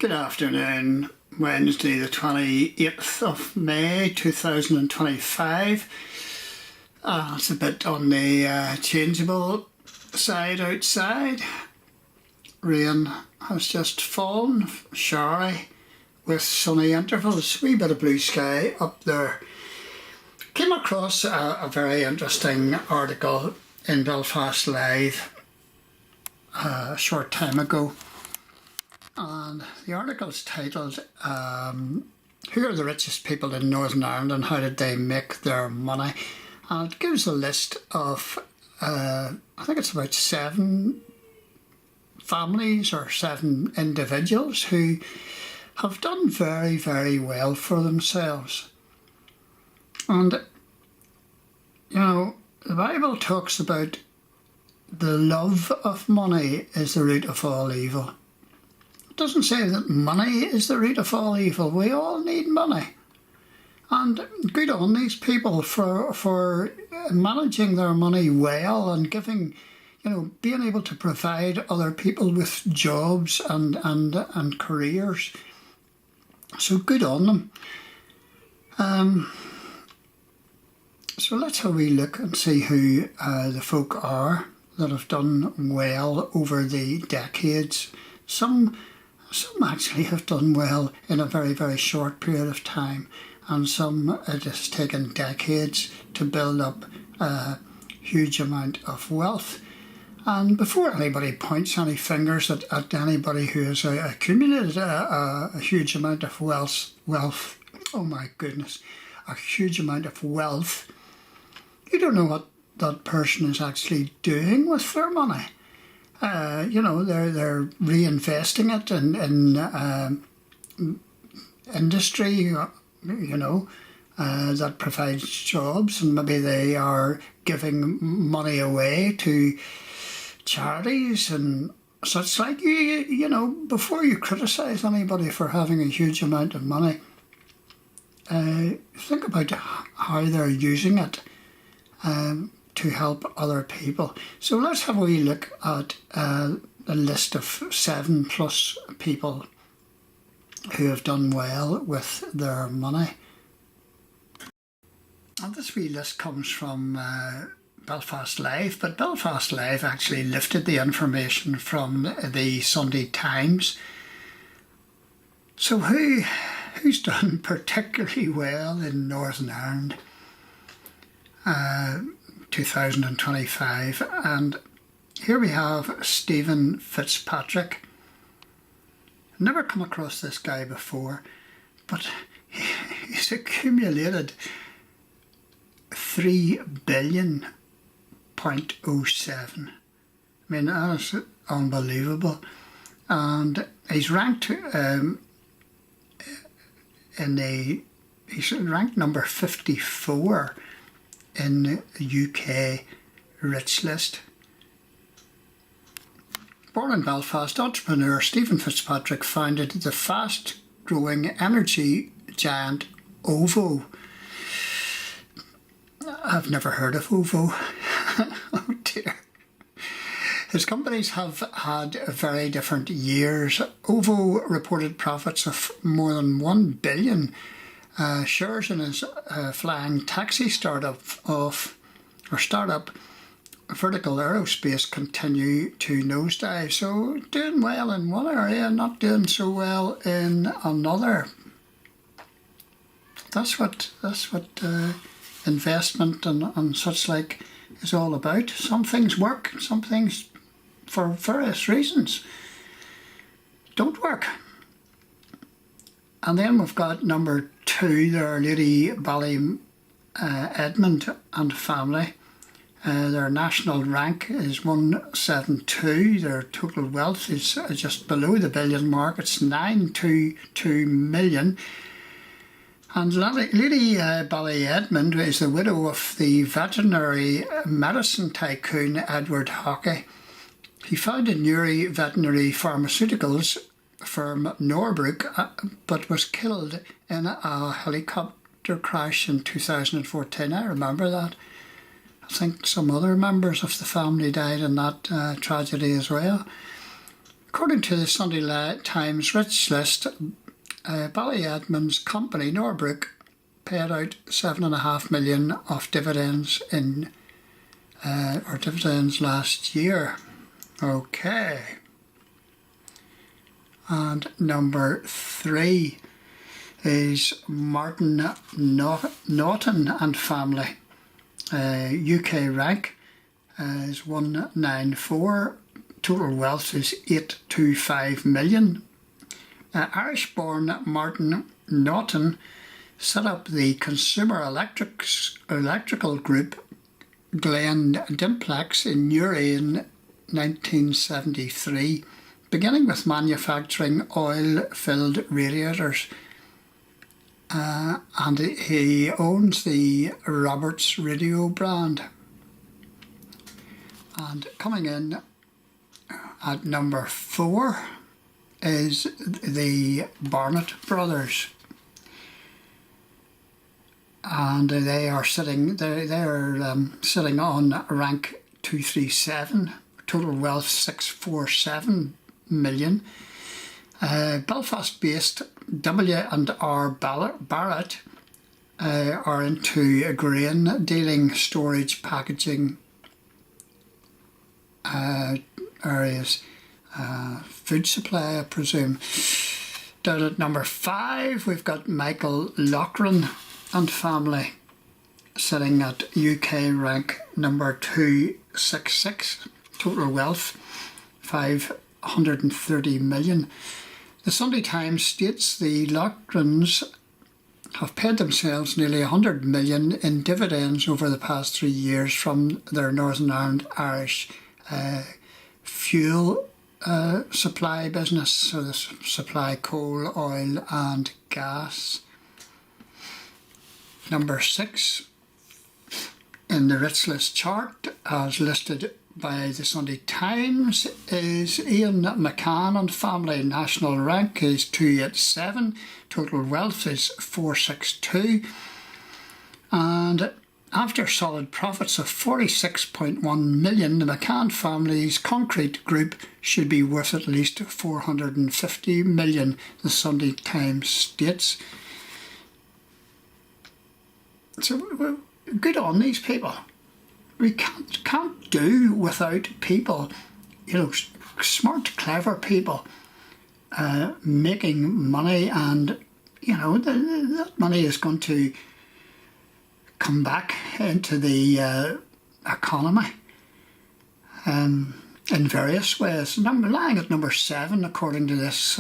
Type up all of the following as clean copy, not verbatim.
Good afternoon, Wednesday the 28th of May 2025. It's a bit on the changeable side outside. Rain has just fallen, showery with sunny intervals, wee bit of blue sky up there. Came across a very interesting article in Belfast Live a short time ago. And the article's titled, Who are the richest people in Northern Ireland and how did they make their money? And it gives a list of, I think it's about 7 families or 7 individuals who have done very, very well for themselves. And, you know, the Bible talks about the love of money is the root of all evil. It doesn't say that money is the root of all evil. We all need money. And good on these people for managing their money well and giving, being able to provide other people with jobs and careers. So good on them. So let's have a wee look and see who the folk are that have done well over the decades. Some actually have done well in a very, very short period of time, and some it has taken decades to build up a huge amount of wealth. And before anybody points any fingers at anybody who has accumulated a huge amount of wealth, oh my goodness, a huge amount of wealth, you don't know what that person is actually doing with their money. They're reinvesting it in industry, that provides jobs, and maybe they are giving money away to charities and such like. Before you criticise anybody for having a huge amount of money, think about how they're using it to help other people. So let's have a wee look at a list of 7+ people who have done well with their money. And this wee list comes from Belfast Live, but Belfast Live actually lifted the information from the Sunday Times. So who's done particularly well in Northern Ireland 2025, and here we have Stephen Fitzpatrick. Never come across this guy before, but he's accumulated 3.07 billion. I mean, that's unbelievable. And he's ranked he's ranked number 54 in the UK Rich List. Born in Belfast, entrepreneur Stephen Fitzpatrick founded the fast-growing energy giant OVO. I've never heard of OVO. Oh dear. His companies have had very different years. OVO reported profits of more than 1 billion. Shares in his flying taxi startup vertical aerospace continue to nosedive. So doing well in one area, not doing so well in another. That's what investment and such like is all about. Some things work, some things for various reasons don't work. And then we've got number 2 there, Lady Bally Edmund and family. Their national rank is 172. Their total wealth is just below the billion mark. It's 922 million. And Lady Bally Edmund is the widow of the veterinary medicine tycoon Edward Hockey. He founded Newry Veterinary Pharmaceuticals firm Norbrook, but was killed in a helicopter crash in 2014. I remember that. I think some other members of the family died in that tragedy as well. According to the Sunday Times Rich List, Ballyedmond's company Norbrook paid out $7.5 million of dividends dividends last year. Okay. And number 3 is Martin Naughton and family. UK rank is 194. Total wealth is 825 million. Irish-born Martin Naughton set up the consumer electrical group Glen Dimplex in Newry in 1973, beginning with manufacturing oil-filled radiators. And he owns the Roberts radio brand. And coming in at number 4 is the Barnett brothers, and they are sitting sitting on rank 237. Total wealth 647 million. Belfast-based W&R Barrett are into grain dealing, storage, packaging areas, food supply, I presume. Down at number 5, we've got Michael Loughran and family, sitting at UK rank number 266. Total wealth 530 million. The Sunday Times states the Loughrans have paid themselves nearly 100 million in dividends over the past 3 years from their Northern Ireland Irish fuel supply business, so they supply coal, oil and gas. Number 6 in the Rich List chart, as listed by the Sunday Times, is Ian McCann and family. National rank is 287, total wealth is 462, and after solid profits of 46.1 million, the McCann family's concrete group should be worth at least 450 million, the Sunday Times states. So good on these people. We can't do without people, smart, clever people making money, and that money is going to come back into the economy in various ways. Lying at number 7, according to this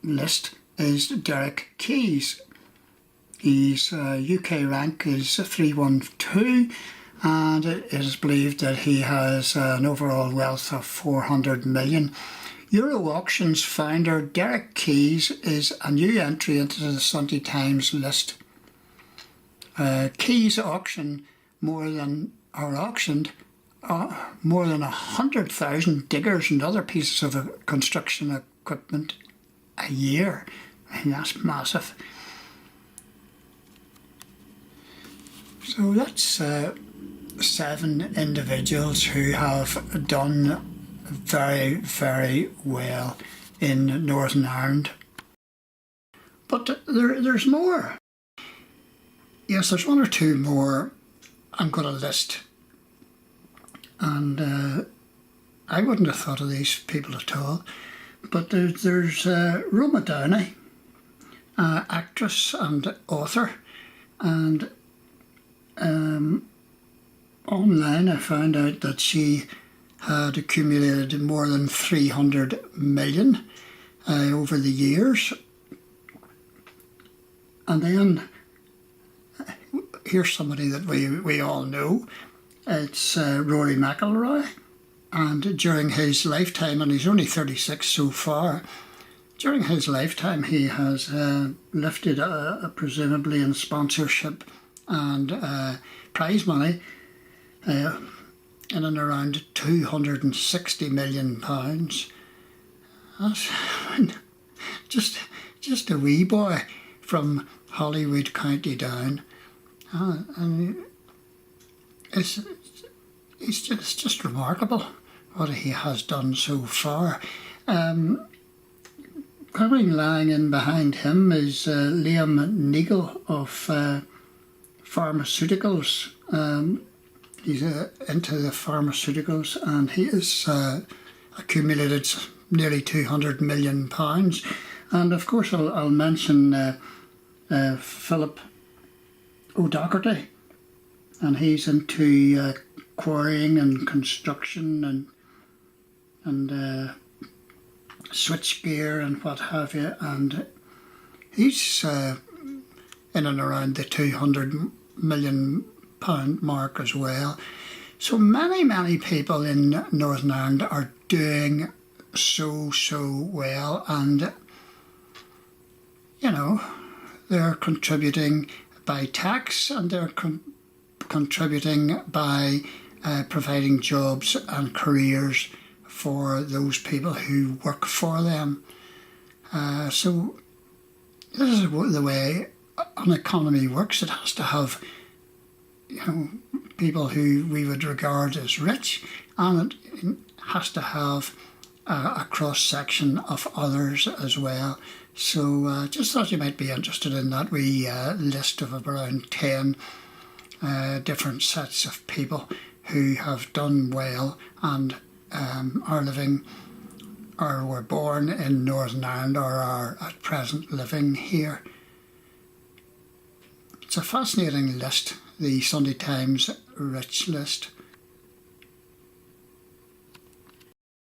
list, is Derek Keyes. His UK rank is 312, and it is believed that he has an overall wealth of 400 million. Euro Auctions founder Derek Keyes is a new entry into the Sunday Times list. Keyes auctioned more than 100,000 diggers and other pieces of construction equipment a year. I mean, that's massive. So that's 7 individuals who have done very, very well in Northern Ireland. But there's more. Yes, there's 1 or 2 more I'm going to list. And I wouldn't have thought of these people at all. But there's Roma Downey, actress and author, and online I found out that she had accumulated more than 300 million over the years. And then here's somebody that we all know. It's Rory McIlroy, and during his lifetime, and he's only 36 so far, during his lifetime he has lifted presumably in sponsorship and prize money in and around £260 million. That's just a wee boy from Hollywood County Down, and it's just remarkable, what he has done so far. Coming lying in behind him is Liam Neagle of pharmaceuticals. He's into the pharmaceuticals, and he has accumulated nearly £200 million. And of course I'll mention Philip O'Doherty, and he's into quarrying and construction and switchgear and what have you, and he's in and around the £200 million mark as well. So many people in Northern Ireland are doing so well, and you know, they're contributing by tax, and they're contributing by providing jobs and careers for those people who work for them. So this is the way an economy works. It has to have, you know, people who we would regard as rich, and it has to have a cross-section of others as well. So just thought you might be interested in that wee list of around 10 different sets of people who have done well and are living or were born in Northern Ireland or are at present living here. It's a fascinating list, the Sunday Times Rich list.